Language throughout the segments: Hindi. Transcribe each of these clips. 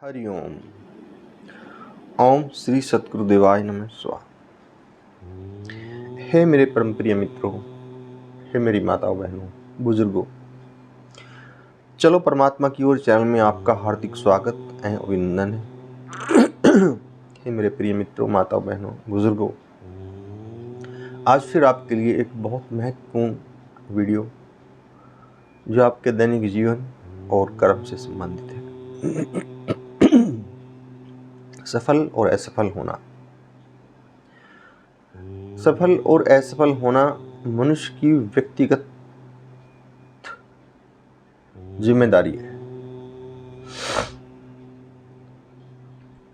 हरि ओम। ओम श्री सतगुरुदेवाय नमः स्वाहा। हे मेरे परम प्रिय मित्रों, हे मेरी माताओं बहनों बुजुर्गों, चलो परमात्मा की ओर चैनल में आपका हार्दिक स्वागत एवं अभिनंदन है। हे मेरे प्रिय मित्रों, माताओं बहनों बुजुर्गों, आज फिर आपके लिए एक बहुत महत्वपूर्ण वीडियो जो आपके दैनिक जीवन और कर्म से संबंधित है। सफल और असफल होना। सफल और असफल होना मनुष्य की व्यक्तिगत जिम्मेदारी है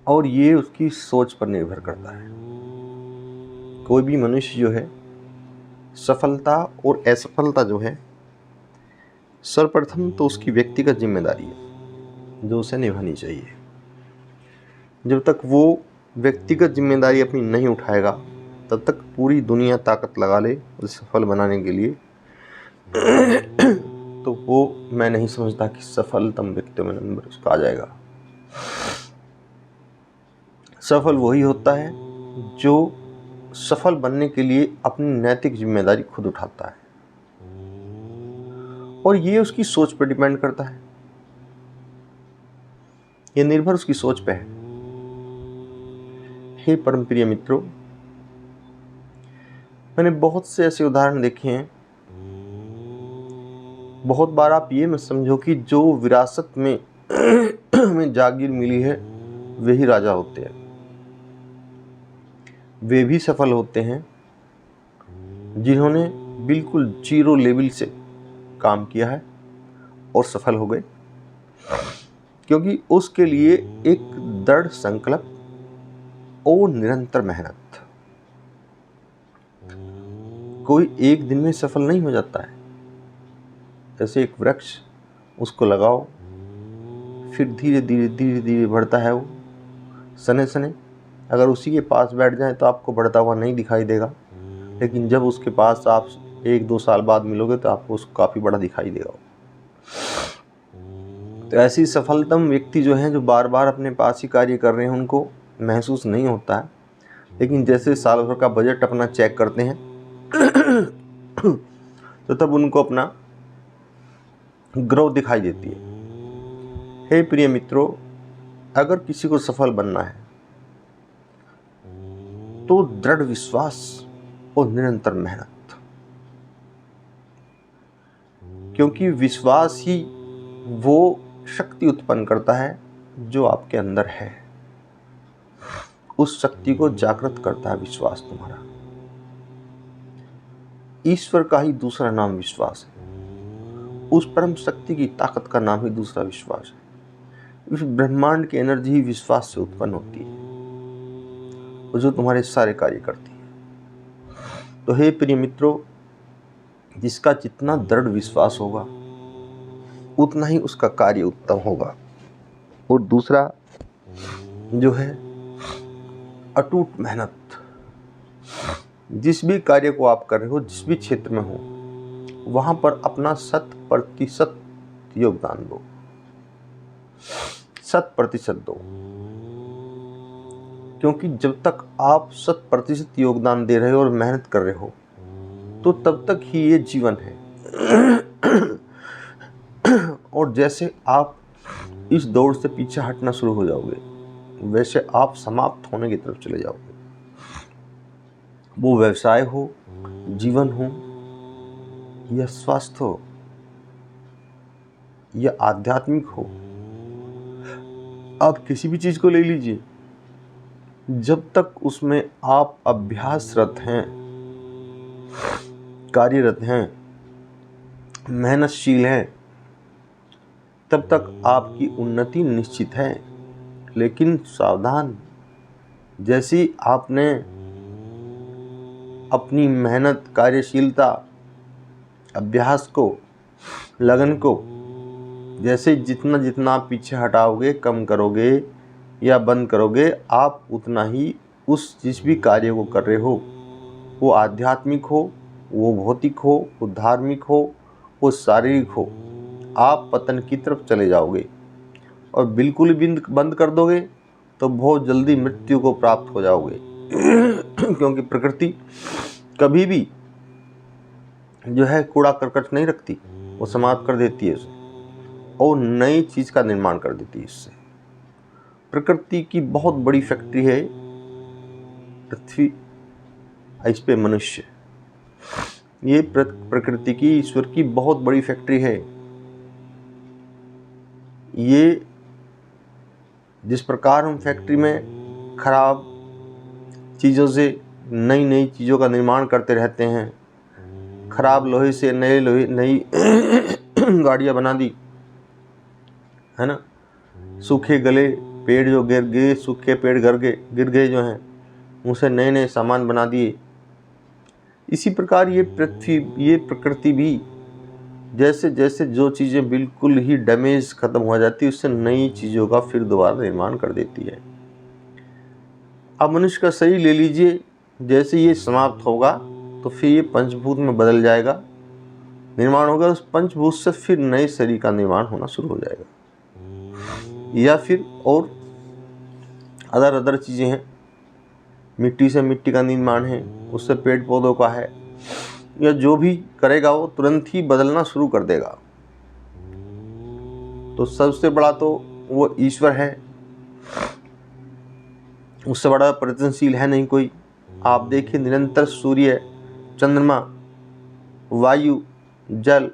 और ये उसकी सोच पर निर्भर करता है। कोई भी मनुष्य जो है, सफलता और असफलता जो है, सर्वप्रथम तो उसकी व्यक्तिगत जिम्मेदारी है जो उसे निभानी चाहिए। जब तक वो व्यक्तिगत जिम्मेदारी अपनी नहीं उठाएगा तब तक पूरी दुनिया ताकत लगा ले उसे सफल बनाने के लिए, तो वो मैं नहीं समझता कि सफलतम व्यक्ति में नंबर उसका आ जाएगा। सफल वही होता है जो सफल बनने के लिए अपनी नैतिक जिम्मेदारी खुद उठाता है और ये उसकी सोच पर डिपेंड करता है। ये निर्भर उसकी सोच पे है। हे परम प्रिय मित्रों, मैंने बहुत से ऐसे उदाहरण देखे हैं। बहुत बार आप ये मत समझो कि जो विरासत में हमें जागीर मिली है वे ही राजा होते हैं। वे भी सफल होते हैं जिन्होंने बिल्कुल जीरो लेवल से काम किया है और सफल हो गए, क्योंकि उसके लिए एक दृढ़ संकल्प और निरंतर मेहनत। कोई एक दिन में सफल नहीं हो जाता है। जैसे एक वृक्ष, उसको लगाओ, फिर धीरे धीरे धीरे धीरे बढ़ता है वो सने सने। अगर उसी के पास बैठ जाए तो आपको बढ़ता हुआ नहीं दिखाई देगा, लेकिन जब उसके पास आप 1-2 साल बाद मिलोगे तो आपको उसको काफ़ी बड़ा दिखाई देगा। तो ऐसी सफलतम व्यक्ति जो हैं, जो बार बार अपने पास ही कार्य कर रहे हैं, उनको महसूस नहीं होता है। लेकिन जैसे साल भर का बजट अपना चेक करते हैं तो तब उनको अपना ग्रोथ दिखाई देती है। हे प्रिय मित्रों, अगर किसी को सफल बनना है तो दृढ़ विश्वास और निरंतर मेहनत, क्योंकि विश्वास ही वो शक्ति उत्पन्न करता है जो आपके अंदर है। उस शक्ति को जागृत करता है विश्वास तुम्हारा। ईश्वर का ही दूसरा नाम विश्वास है। उस परम शक्ति की ताकत का नाम ही दूसरा विश्वास है। इस ब्रह्मांड की एनर्जी ही विश्वास से उत्पन्न होती है और जो तुम्हारे सारे कार्य करती है। तो हे प्रिय मित्रों, जिसका जितना दृढ़ विश्वास होगा उतना ही उसका कार्य उत्तम होगा। और दूसरा जो है, अटूट मेहनत। जिस भी कार्य को आप कर रहे हो, जिस भी क्षेत्र में हो, वहां पर अपना 100% योगदान दो। 100% दो, क्योंकि जब तक आप 100% योगदान दे रहे हो और मेहनत कर रहे हो तो तब तक ही ये जीवन है। और जैसे आप इस दौड़ से पीछे हटना शुरू हो जाओगे, वैसे आप समाप्त होने की तरफ चले जाओगे। वो व्यवसाय हो, जीवन हो, या स्वास्थ्य हो, या आध्यात्मिक हो, आप किसी भी चीज को ले लीजिए, जब तक उसमें आप अभ्यासरत हैं, कार्यरत हैं, मेहनतशील हैं, तब तक आपकी उन्नति निश्चित है। लेकिन सावधान, जैसी आपने अपनी मेहनत, कार्यशीलता, अभ्यास को, लगन को, जैसे जितना जितना आप पीछे हटाओगे, कम करोगे या बंद करोगे, आप उतना ही उस जिस भी कार्य को कर रहे हो, वो आध्यात्मिक हो, वो भौतिक हो, वो धार्मिक हो, वो शारीरिक हो, आप पतन की तरफ चले जाओगे। और बिल्कुल ही बंद कर दोगे तो बहुत जल्दी मृत्यु को प्राप्त हो जाओगे। क्योंकि प्रकृति कभी भी जो है कूड़ा करकट नहीं रखती, वो समाप्त कर देती है उसे और नई चीज का निर्माण कर देती है। इससे प्रकृति की बहुत बड़ी फैक्ट्री है पृथ्वी, इस पे मनुष्य। ये प्रकृति की, ईश्वर की बहुत बड़ी फैक्ट्री है। ये जिस प्रकार हम फैक्ट्री में खराब चीज़ों से नई नई चीज़ों का निर्माण करते रहते हैं, खराब लोहे से नई गाड़ियाँ बना दी है ना, सूखे गले पेड़ जो गिर गए, सूखे पेड़ गिर गए जो हैं, उनसे नए नए सामान बना दिए। इसी प्रकार ये प्रकृति भी जैसे जैसे जो चीज़ें बिल्कुल ही डैमेज खत्म हो जाती है, उससे नई चीज़ों का फिर दोबारा निर्माण कर देती है। अब मनुष्य का शरीर ले लीजिए, जैसे ये समाप्त होगा तो फिर ये पंचभूत में बदल जाएगा, निर्माण होगा, उस पंचभूत से फिर नए शरीर का निर्माण होना शुरू हो जाएगा। या फिर और अदर चीज़ें हैं, मिट्टी से मिट्टी का निर्माण है, उससे पेड़ पौधों का है, या जो भी करेगा वो तुरंत ही बदलना शुरू कर देगा। तो सबसे बड़ा तो वो ईश्वर है, उससे बड़ा परिवर्तनशील है नहीं कोई। आप देखिए निरंतर सूर्य, चंद्रमा, वायु, जल,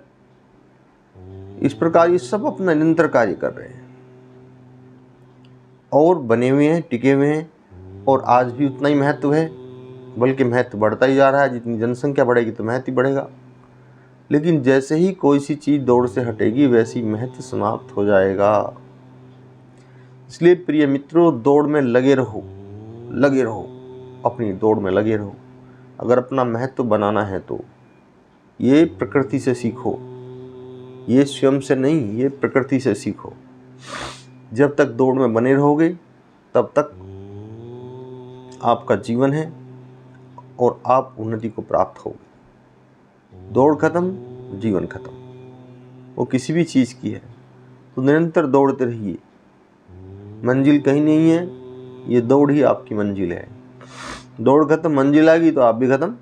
इस प्रकार ये सब अपना निरंतर कार्य कर रहे हैं और बने हुए हैं, टिके हुए हैं, और आज भी उतना ही महत्व है, बल्कि महत्व बढ़ता ही जा रहा है। जितनी जनसंख्या बढ़ेगी तो महत्व ही बढ़ेगा। लेकिन जैसे ही कोई सी चीज़ दौड़ से हटेगी वैसी महत्व समाप्त हो जाएगा। इसलिए प्रिय मित्रों, दौड़ में लगे रहो, अपनी दौड़ में लगे रहो। अगर अपना महत्व बनाना है तो ये प्रकृति से सीखो, ये स्वयं से नहीं, ये प्रकृति से सीखो। जब तक दौड़ में बने रहोगे तब तक आपका जीवन है और आप उन्नति को प्राप्त होगे। दौड़ खत्म, जीवन खत्म। वो किसी भी चीज़ की है तो निरंतर दौड़ते रहिए। मंजिल कहीं नहीं है, ये दौड़ ही आपकी मंजिल है। दौड़ खत्म, मंजिल आ गई तो आप भी खत्म,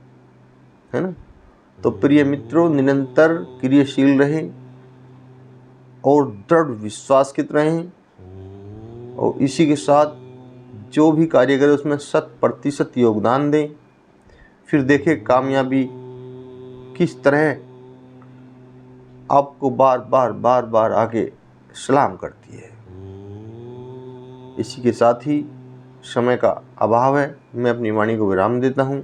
है ना। तो प्रिय मित्रों, निरंतर क्रियाशील रहें और दृढ़ विश्वास के रहें, और इसी के साथ जो भी कार्य करें उसमें 100% योगदान दें। फिर देखें कामयाबी किस तरह आपको बार बार आगे सलाम करती है। इसी के साथ ही समय का अभाव है, मैं अपनी वाणी को विराम देता हूँ।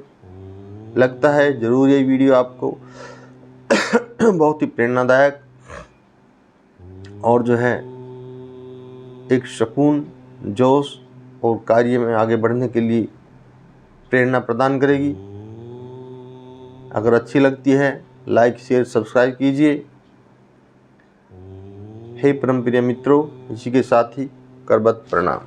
लगता है ज़रूर ये वीडियो आपको बहुत ही प्रेरणादायक और जो है एक सुकून, जोश और कार्य में आगे बढ़ने के लिए प्रेरणा प्रदान करेगी। अगर अच्छी लगती है लाइक, शेयर, सब्सक्राइब कीजिए। हे परम प्रिय मित्रों, इसी के साथ ही करबत प्रणाम।